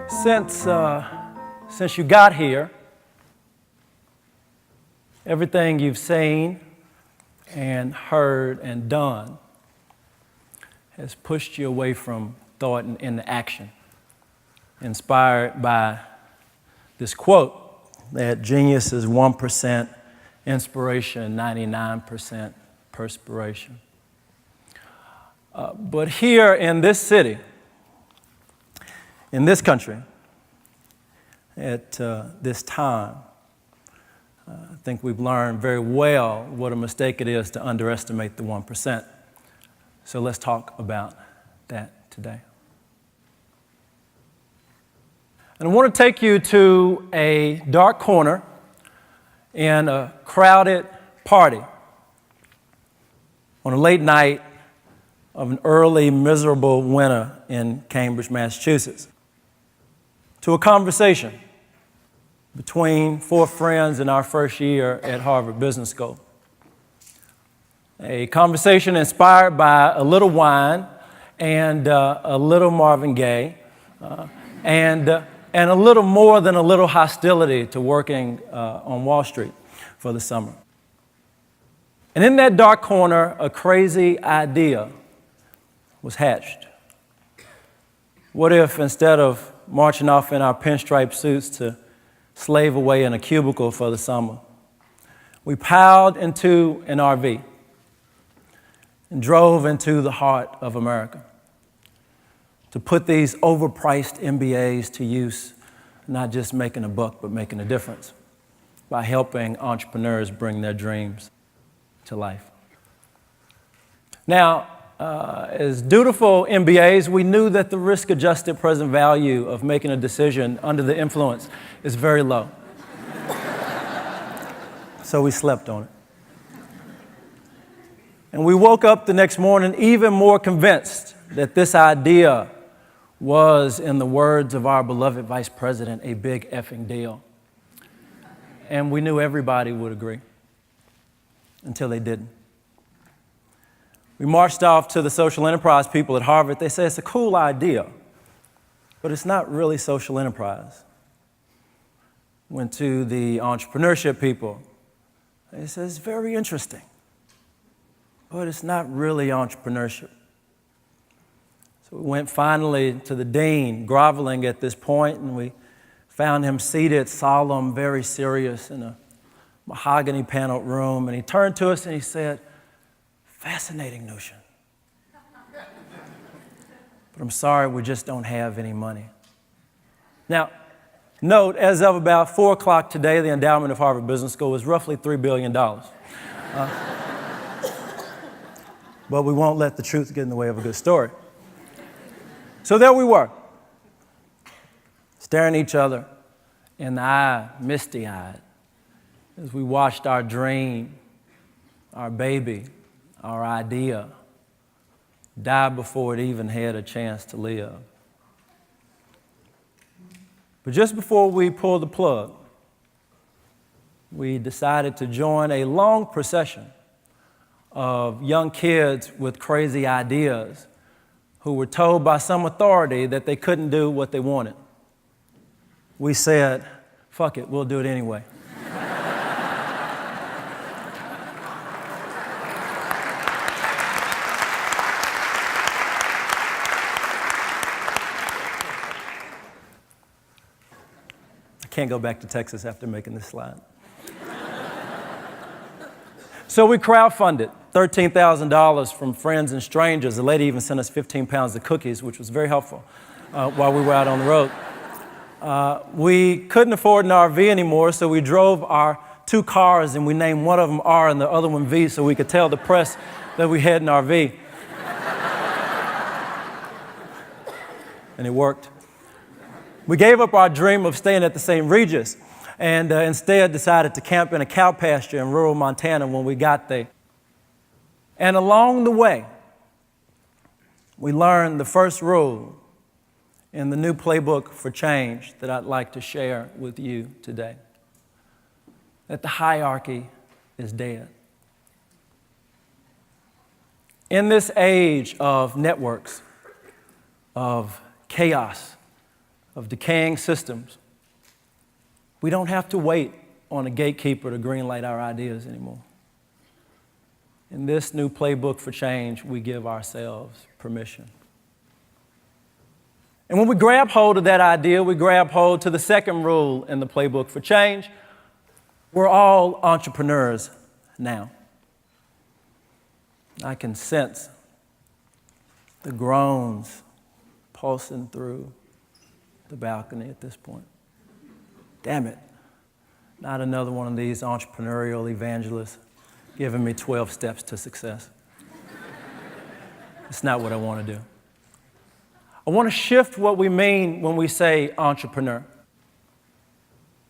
Since you got here, everything you've seen and heard and done has pushed you away from thought and into action, inspired by this quote that genius is 1% inspiration, 99% perspiration. But here in this city, in this country, at this time, I think we've learned very well what a mistake it is to underestimate the 1%. So let's talk about that today. And I want to take you to a dark corner in a crowded party on a late night of an early, miserable winter in Cambridge, Massachusetts, to a conversation between four friends in our first year at Harvard Business School. A conversation inspired by a little wine and a little Marvin Gaye and a little more than a little hostility to working on Wall Street for the summer. And in that dark corner, a crazy idea was hatched. What if instead of marching off in our pinstripe suits to slave away in a cubicle for the summer, we piled into an RV and drove into the heart of America to put these overpriced MBAs to use, not just making a buck, but making a difference by helping entrepreneurs bring their dreams to life. Now, as dutiful MBAs, we knew that the risk-adjusted present value of making a decision under the influence is very low. So we slept on it. And we woke up the next morning even more convinced that this idea was, in the words of our beloved vice president, a big effing deal. And we knew everybody would agree until they didn't. We marched off to the social enterprise people at Harvard. They said, it's a cool idea, but it's not really social enterprise. Went to the entrepreneurship people. They said, it's very interesting, but it's not really entrepreneurship. So we went finally to the dean, groveling at this point, and we found him seated, solemn, very serious, in a mahogany paneled room. And he turned to us and he said, fascinating notion. But I'm sorry, we just don't have any money. Now, note, as of about 4 o'clock today, the endowment of Harvard Business School is roughly $3 billion. But we won't let the truth get in the way of a good story. So there we were, staring each other in the eye, misty-eyed, as we watched our dream, our baby, our idea die before it even had a chance to live. But just before we pulled the plug, we decided to join a long procession of young kids with crazy ideas who were told by some authority that they couldn't do what they wanted. We said, fuck it, we'll do it anyway. Can't go back to Texas after making this slide. So we crowdfunded $13,000 from friends and strangers. The lady even sent us 15 pounds of cookies, which was very helpful while we were out on the road. We couldn't afford an RV anymore, so we drove our 2 cars and we named one of them R and the other one V so we could tell the press that we had an RV. And it worked. We gave up our dream of staying at the St. Regis and instead decided to camp in a cow pasture in rural Montana when we got there. And along the way, we learned the first rule in the new Playbook for Change that I'd like to share with you today, that the hierarchy is dead. In this age of networks, of chaos, of decaying systems, we don't have to wait on a gatekeeper to greenlight our ideas anymore. In this new playbook for change, we give ourselves permission. And when we grab hold of that idea, we grab hold to the second rule in the playbook for change. We're all entrepreneurs now. I can sense the groans pulsing through the balcony at this point. Damn it, not another one of these entrepreneurial evangelists giving me 12 steps to success. It's not what I want to do. I want to shift what we mean when we say entrepreneur.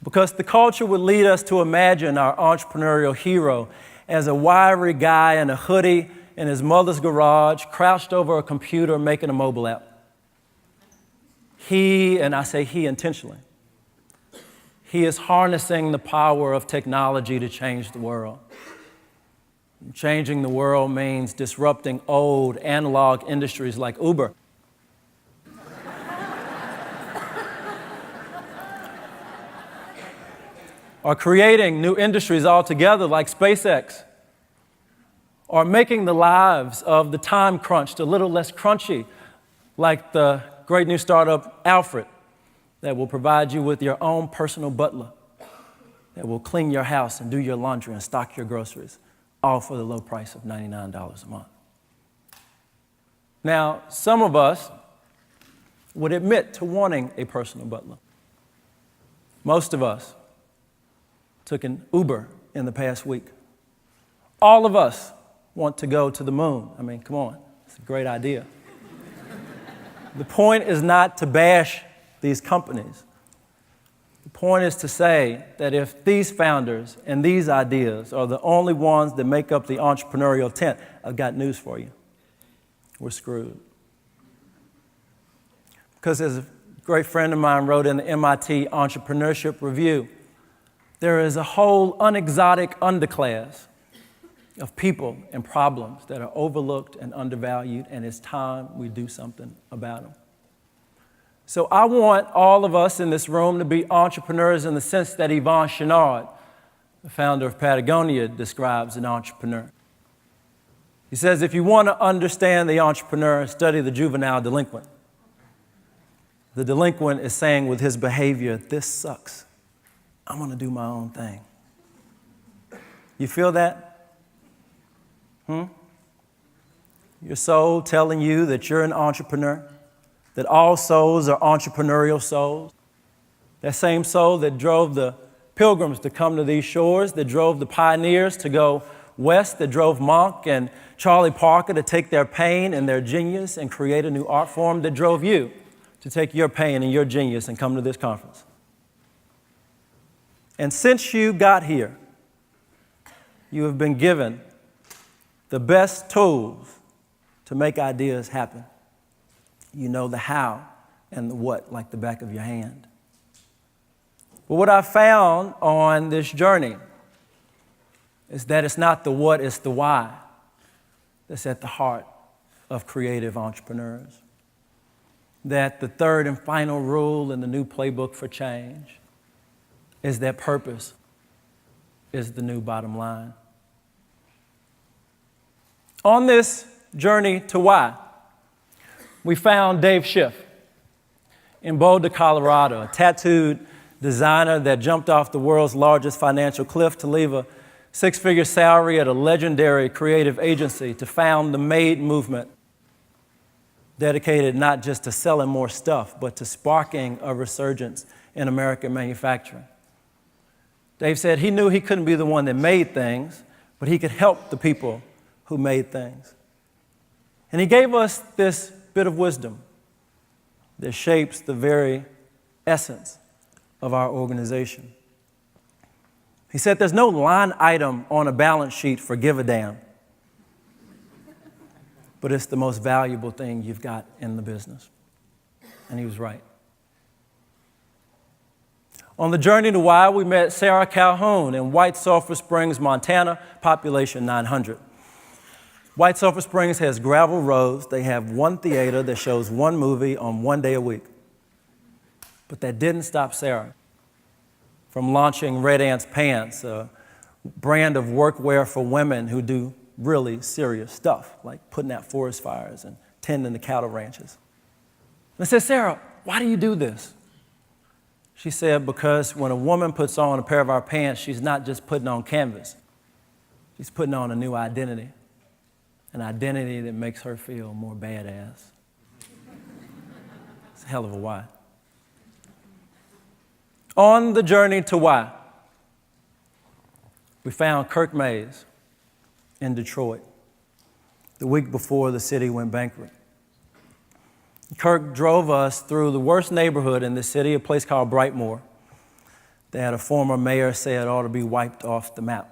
Because the culture would lead us to imagine our entrepreneurial hero as a wiry guy in a hoodie in his mother's garage, crouched over a computer making a mobile app. He, and I say he intentionally, he is harnessing the power of technology to change the world. Changing the world means disrupting old analog industries like Uber. Or creating new industries altogether like SpaceX. Or making the lives of the time crunched a little less crunchy, like the great new startup Alfred, that will provide you with your own personal butler, that will clean your house and do your laundry and stock your groceries, all for the low price of $99 a month. Now, some of us would admit to wanting a personal butler. Most of us took an Uber in the past week. All of us want to go to the moon. I mean, come on, it's a great idea. The point is not to bash these companies. The point is to say that if these founders and these ideas are the only ones that make up the entrepreneurial tent, I've got news for you. We're screwed. Because as a great friend of mine wrote in the MIT Entrepreneurship Review, there is a whole unexotic underclass of people and problems that are overlooked and undervalued, and it's time we do something about them. So I want all of us in this room to be entrepreneurs in the sense that Yvon Chouinard, the founder of Patagonia, describes an entrepreneur. He says, if you want to understand the entrepreneur, study the juvenile delinquent. The delinquent is saying with his behavior, this sucks. I'm going to do my own thing. You feel that? Your soul telling you that you're an entrepreneur, that all souls are entrepreneurial souls. That same soul that drove the pilgrims to come to these shores, that drove the pioneers to go west, that drove Monk and Charlie Parker to take their pain and their genius and create a new art form, that drove you to take your pain and your genius and come to this conference. And since you got here, you have been given the best tools to make ideas happen. You know the how and the what like the back of your hand. But what I found on this journey is that it's not the what, it's the why that's at the heart of creative entrepreneurs. That the third and final rule in the new playbook for change is that purpose is the new bottom line. On this journey to why, we found Dave Schiff in Boulder, Colorado, a tattooed designer that jumped off the world's largest financial cliff to leave a six-figure salary at a legendary creative agency to found the Made movement, dedicated not just to selling more stuff, but to sparking a resurgence in American manufacturing. Dave said he knew he couldn't be the one that made things, but he could help the people who made things. And he gave us this bit of wisdom that shapes the very essence of our organization. He said there's no line item on a balance sheet for give a damn, but it's the most valuable thing you've got in the business. And he was right. On the journey to why, we met Sarah Calhoun in White Sulphur Springs, Montana, population 900. White Sulphur Springs has gravel roads. They have one theater that shows one movie on one day a week. But that didn't stop Sarah from launching Red Ant's Pants, a brand of workwear for women who do really serious stuff, like putting out forest fires and tending the cattle ranches. And I said, Sarah, why do you do this? She said, because when a woman puts on a pair of our pants, she's not just putting on canvas. She's putting on a new identity, an identity that makes her feel more badass. It's a hell of a why. On the journey to why, we found Kirk Mays in Detroit the week before the city went bankrupt. Kirk drove us through the worst neighborhood in the city, a place called Brightmoor, that a former mayor said ought to be wiped off the map.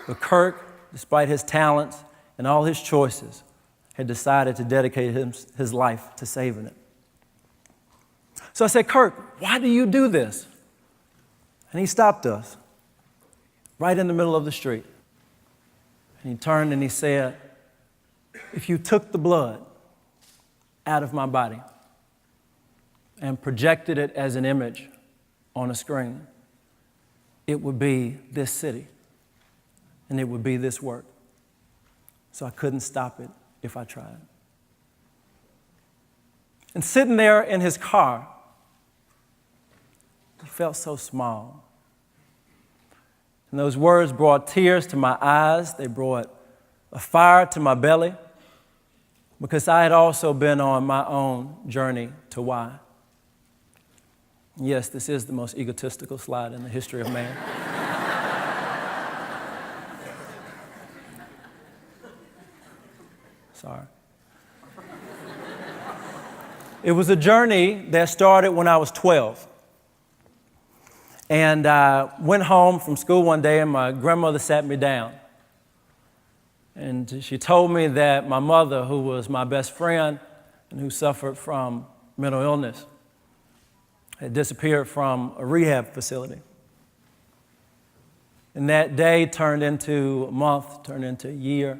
But Kirk, despite his talents and all his choices, had decided to dedicate his life to saving it. So I said, Kirk, why do you do this? And he stopped us right in the middle of the street. And he turned and he said, if you took the blood out of my body and projected it as an image on a screen, it would be this city and it would be this work. So I couldn't stop it if I tried. And sitting there in his car, he felt so small. And those words brought tears to my eyes. They brought a fire to my belly, because I had also been on my own journey to why. Yes, this is the most egotistical slide in the history of man. Sorry. It was a journey that started when I was 12. And I went home from school one day and my grandmother sat me down. And she told me that my mother, who was my best friend and who suffered from mental illness, had disappeared from a rehab facility. And that day turned into a month, turned into a year,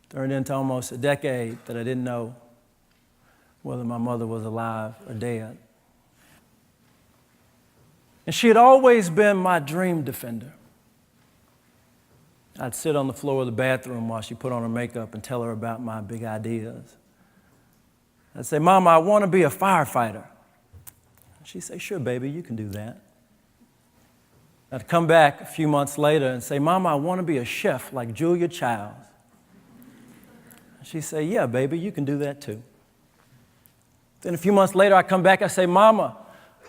turned into almost a decade that I didn't know whether my mother was alive or dead. And she had always been my dream defender. I'd sit on the floor of the bathroom while she put on her makeup and tell her about my big ideas. I'd say, Mama, I want to be a firefighter. She'd say, sure, baby, you can do that. I'd come back a few months later and say, Mama, I want to be a chef like Julia Childs. She'd say, yeah, baby, you can do that too. Then a few months later, I come back, I say, Mama,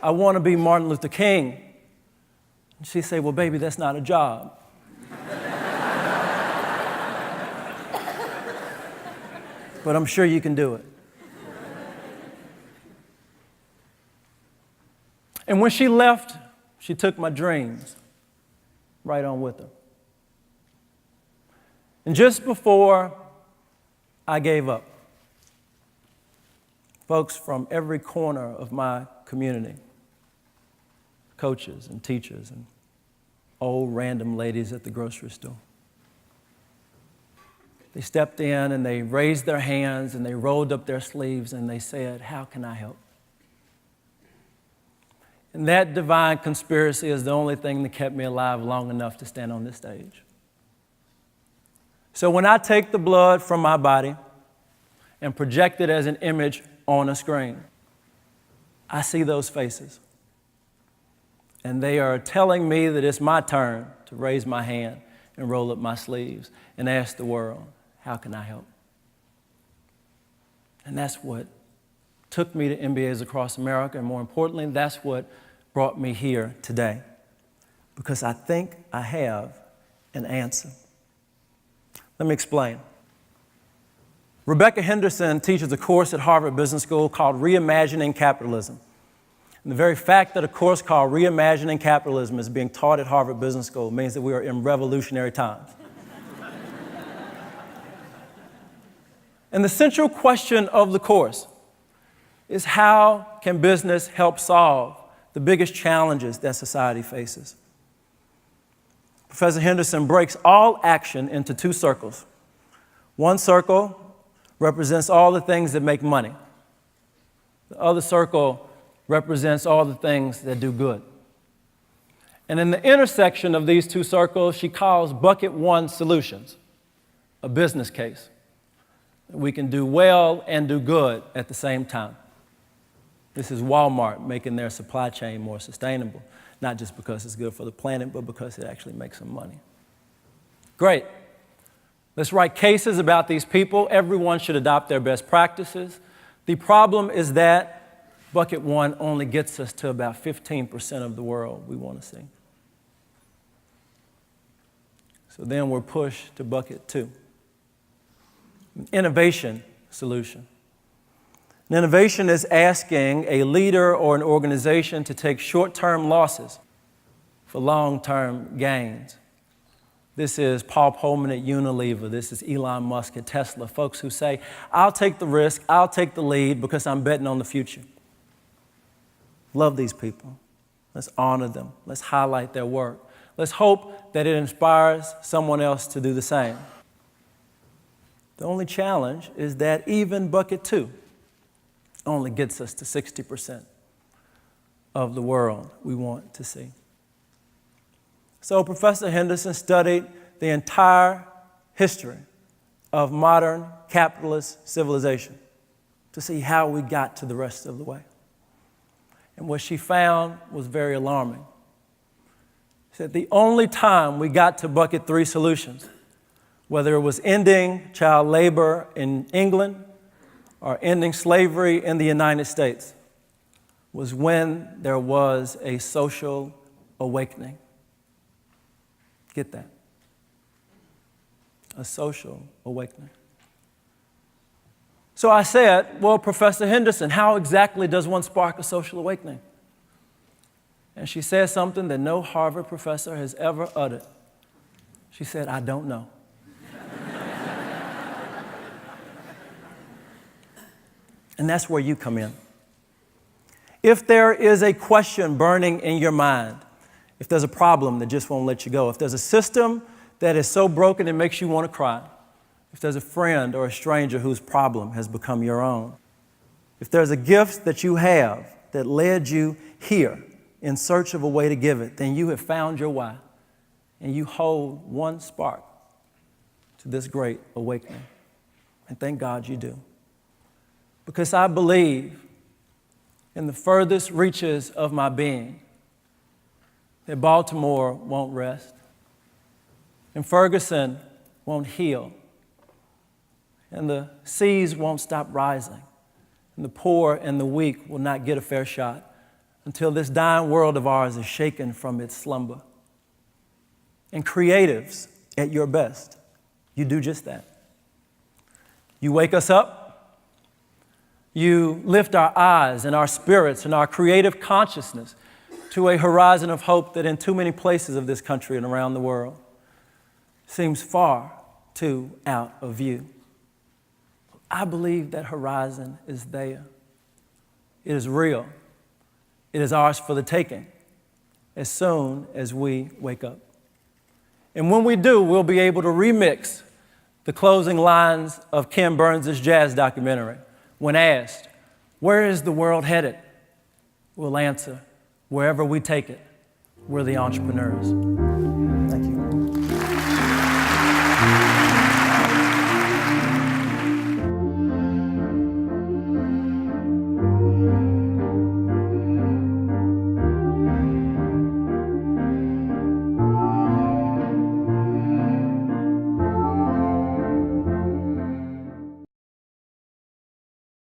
I want to be Martin Luther King. And she'd say, well, baby, that's not a job. But I'm sure you can do it. And when she left, she took my dreams right on with her. And just before I gave up, folks from every corner of my community, coaches and teachers and old random ladies at the grocery store, they stepped in and they raised their hands and they rolled up their sleeves and they said, how can I help? And that divine conspiracy is the only thing that kept me alive long enough to stand on this stage. So when I take the blood from my body and project it as an image on a screen, I see those faces. And they are telling me that it's my turn to raise my hand and roll up my sleeves and ask the world, how can I help? And that's what took me to MBAs Across America, and more importantly, that's what brought me here today, because I think I have an answer. Let me explain. Rebecca Henderson teaches a course at Harvard Business School called Reimagining Capitalism. And the very fact that a course called Reimagining Capitalism is being taught at Harvard Business School means that we are in revolutionary times. And the central question of the course is, how can business help solve the biggest challenges that society faces? Professor Henderson breaks all action into two circles. One circle represents all the things that make money. The other circle represents all the things that do good. And in the intersection of these two circles, she calls bucket one solutions, a business case. We can do well and do good at the same time. This is Walmart making their supply chain more sustainable, not just because it's good for the planet, but because it actually makes some money. Great. Let's write cases about these people. Everyone should adopt their best practices. The problem is that bucket one only gets us to about 15% of the world we want to see. So then we're pushed to bucket two, an innovation solution. An innovation is asking a leader or an organization to take short-term losses for long-term gains. This is Paul Pullman at Unilever. This is Elon Musk at Tesla, folks who say, I'll take the risk, I'll take the lead because I'm betting on the future. Love these people. Let's honor them. Let's highlight their work. Let's hope that it inspires someone else to do the same. The only challenge is that even bucket two only gets us to 60% of the world we want to see. So Professor Henderson studied the entire history of modern capitalist civilization to see how we got to the rest of the way. And what she found was very alarming. She said the only time we got to bucket three solutions, whether it was ending child labor in England or ending slavery in the United States, was when there was a social awakening. Get that? A social awakening. So I said, well, Professor Henderson, how exactly does one spark a social awakening? And she said something that no Harvard professor has ever uttered. She said, I don't know. And that's where you come in. If there is a question burning in your mind, if there's a problem that just won't let you go, if there's a system that is so broken it makes you want to cry, if there's a friend or a stranger whose problem has become your own, if there's a gift that you have that led you here in search of a way to give it, then you have found your why, and you hold one spark to this great awakening. And thank God you do. Because I believe in the furthest reaches of my being that Baltimore won't rest, and Ferguson won't heal, and the seas won't stop rising, and the poor and the weak will not get a fair shot until this dying world of ours is shaken from its slumber. And creatives, at your best, you do just that. You wake us up. You lift our eyes and our spirits and our creative consciousness to a horizon of hope that in too many places of this country and around the world seems far too out of view. I believe that horizon is there. It is real. It is ours for the taking as soon as we wake up. And when we do, we'll be able to remix the closing lines of Ken Burns' jazz documentary. When asked, where is the world headed? We'll answer, wherever we take it, we're the entrepreneurs.